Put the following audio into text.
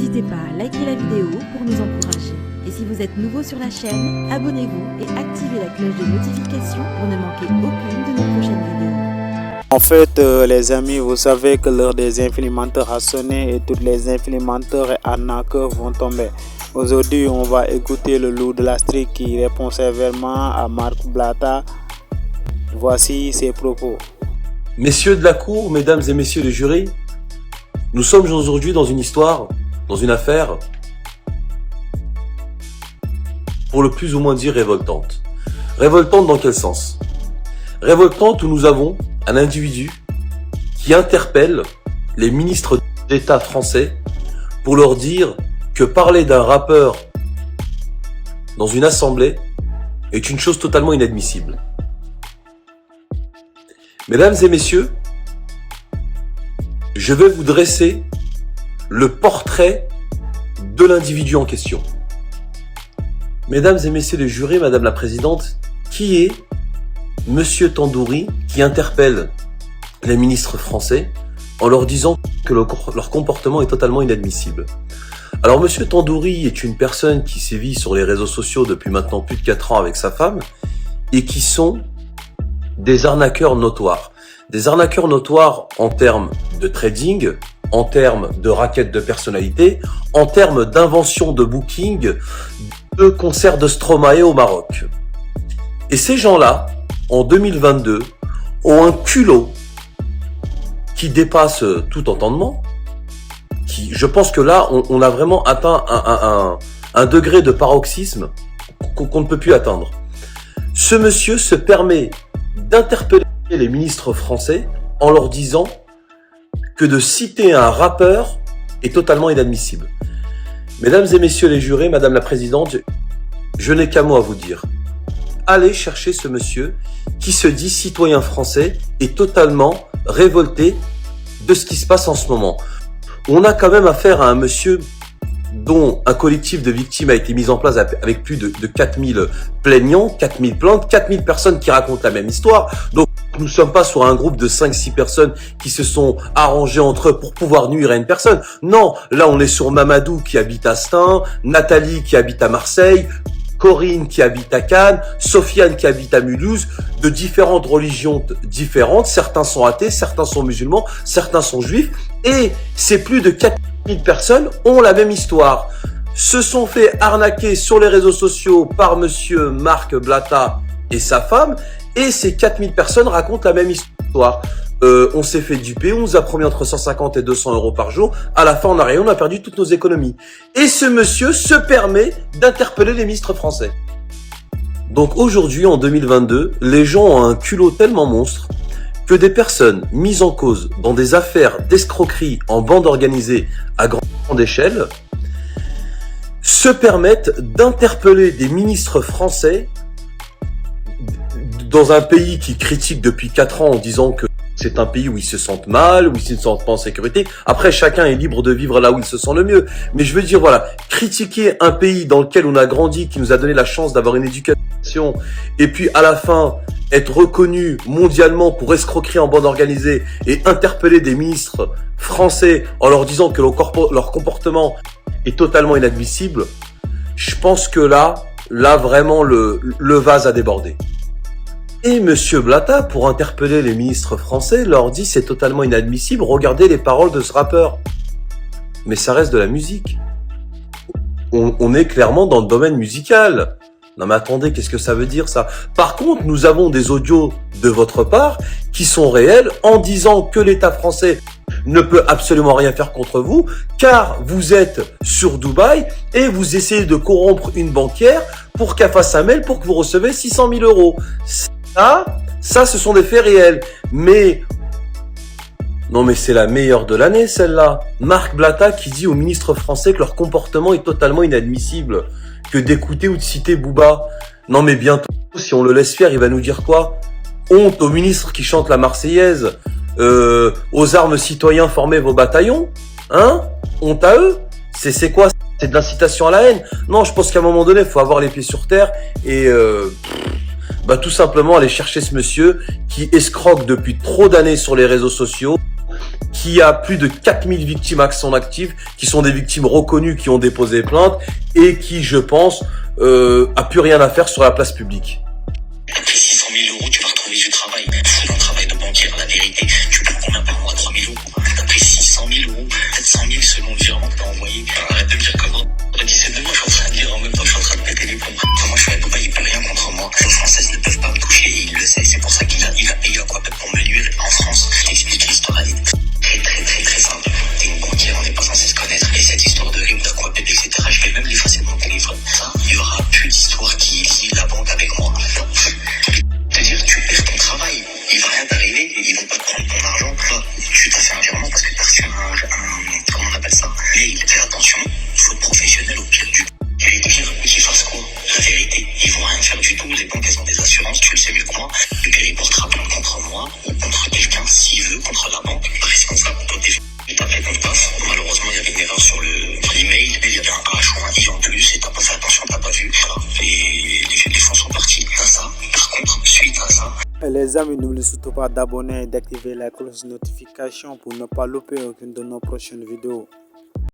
N'hésitez pas à liker la vidéo pour nous encourager. Et si vous êtes nouveau sur la chaîne, abonnez-vous et activez la cloche de notification pour ne manquer aucune de nos prochaines vidéos. En fait, les amis, vous savez que l'heure des influenceurs a sonné et tous les influenceurs et arnaqueurs vont tomber. Aujourd'hui, on va écouter le loup de la street qui répond sévèrement à Marc Blatta. Voici ses propos. Messieurs de la cour, mesdames et messieurs les jurys, nous sommes aujourd'hui dans une histoire, dans une affaire, pour le plus ou moins dire révoltante. Révoltante dans quel sens? Révoltante où nous avons un individu qui interpelle les ministres d'État français pour leur dire que parler d'un rappeur dans une assemblée est une chose totalement inadmissible. Mesdames et messieurs, je vais vous dresser le portrait de l'individu en question. Mesdames et messieurs les jurés, Madame la Présidente, qui est Monsieur Tandoori qui interpelle les ministres français en leur disant que leur comportement est totalement inadmissible? Alors Monsieur Tandoori est une personne qui sévit sur les réseaux sociaux depuis maintenant plus de 4 ans avec sa femme et qui sont des arnaqueurs notoires. Des arnaqueurs notoires en termes de trading, en termes de raquettes de personnalité, en termes d'invention de booking, de concerts de Stromae au Maroc. Et ces gens-là, en 2022, ont un culot qui dépasse tout entendement. Je pense que là, on a vraiment atteint un degré de paroxysme qu'on ne peut plus atteindre. Ce monsieur se permet d'interpeller les ministres français en leur disant que de citer un rappeur est totalement inadmissible. Mesdames et messieurs les jurés, Madame la Présidente, je n'ai qu'un mot à vous dire. Allez chercher ce monsieur qui se dit citoyen français et totalement révolté de ce qui se passe en ce moment. On a quand même affaire à un monsieur dont un collectif de victimes a été mis en place avec plus de 4000 plaignants, 4000 plaintes, 4000 personnes qui racontent la même histoire. Donc nous ne sommes pas sur un groupe de 5-6 personnes qui se sont arrangées entre eux pour pouvoir nuire à une personne. Non, là on est sur Mamadou qui habite à Stein, Nathalie qui habite à Marseille, Corinne qui habite à Cannes, Sofiane qui habite à Mulhouse, de différentes religions différentes. Certains sont athées, certains sont musulmans, certains sont juifs. Et ces plus de 4000 personnes ont la même histoire. Se sont fait arnaquer sur les réseaux sociaux par monsieur Marc Blatta et sa femme. Et ces 4000 personnes racontent la même histoire. On s'est fait duper, on nous a promis entre 150 et 200 euros par jour. À la fin, on a rien, on a perdu toutes nos économies. Et ce monsieur se permet d'interpeller les ministres français. Donc aujourd'hui, en 2022, les gens ont un culot tellement monstre que des personnes mises en cause dans des affaires d'escroquerie en bande organisée à grande échelle se permettent d'interpeller des ministres français dans un pays qui critique depuis 4 ans en disant que c'est un pays où ils se sentent mal, où ils se sentent pas en sécurité. Après, chacun est libre de vivre là où il se sent le mieux. Mais je veux dire, voilà, critiquer un pays dans lequel on a grandi, qui nous a donné la chance d'avoir une éducation, et puis à la fin, être reconnu mondialement pour escroquerie en bande organisée et interpeller des ministres français en leur disant que leur comportement est totalement inadmissible, je pense que là vraiment, le vase a débordé. Et monsieur Blatta, pour interpeller les ministres français, leur dit c'est totalement inadmissible, regardez les paroles de ce rappeur. Mais ça reste de la musique. On est clairement dans le domaine musical. Non mais attendez, qu'est-ce que ça veut dire ça? Par contre, nous avons des audios de votre part qui sont réels en disant que l'État français ne peut absolument rien faire contre vous car vous êtes sur Dubaï et vous essayez de corrompre une banquière pour qu'elle fasse un mail pour que vous recevez 600 000 euros. Ça, ce sont des faits réels. Mais, non mais c'est la meilleure de l'année celle-là. Marc Blatta qui dit aux ministres français que leur comportement est totalement inadmissible. Que d'écouter ou de citer Booba. Non mais bientôt, si on le laisse faire, il va nous dire quoi? Honte aux ministres qui chantent la Marseillaise. Aux armes citoyens, formez vos bataillons. Hein? Honte à eux. C'est quoi? C'est de l'incitation à la haine? Non, je pense qu'à un moment donné, il faut avoir les pieds sur terre et tout simplement aller chercher ce monsieur qui escroque depuis trop d'années sur les réseaux sociaux, qui a plus de 4000 victimes à son actif, qui sont des victimes reconnues, qui ont déposé plainte et qui, je pense, a plus rien à faire sur la place publique. Après 600 000 euros, tu vas retrouver du travail. Fous un travail de banquier, la vérité. Tu peux combien par mois? 3 000 euros. Après 600 000 euros, peut-être 100 000 selon le virement que t'as envoyé. Arrête de me dire que c'est demain, je suis en train de dire en même temps, je suis en train de péter les plombs. Moi, je suis à Dubaï, il peut rien contre moi. Les Françaises ne peuvent pas me toucher et il le sait. C'est pour ça qu'il a payé Aquapep pour me nuire en France. Je t'explique l'histoire, elle est très simple. T'es une banquière, on n'est pas censé se connaître. Et cette histoire de rime, d'Aquapep, etc., je vais même l'effacer de mon téléphone. Ça, il y aura plus d'histoire qui lie la banque avec moi. Te dire, tu perds ton travail. Il va rien t'arriver et ils vont pas te prendre ton argent. Toi, tu t'as fait un virement parce que t'as reçu comment on appelle ça? Mais fais attention, il faut être professionnel au pire du. Et les pires, qu'ils fassent quoi? La vérité, ils vont rien faire du tout. Les banques, elles ont des assurances, tu le sais mieux que moi. Le pire, il portera plainte contre moi ou contre quelqu'un, s'il veut, contre la banque. Responsable, toi, t'as fait ton taf. Malheureusement, il y avait une erreur sur l'email. Il y avait un H ou un I en plus et t'as pas fait attention, t'as pas vu. Voilà. Et les fonds sont partis. T'as ça. Par contre, suite à ça. Les amis, n'oubliez surtout pas d'abonner et d'activer la cloche de notification pour ne pas louper aucune de nos prochaines vidéos.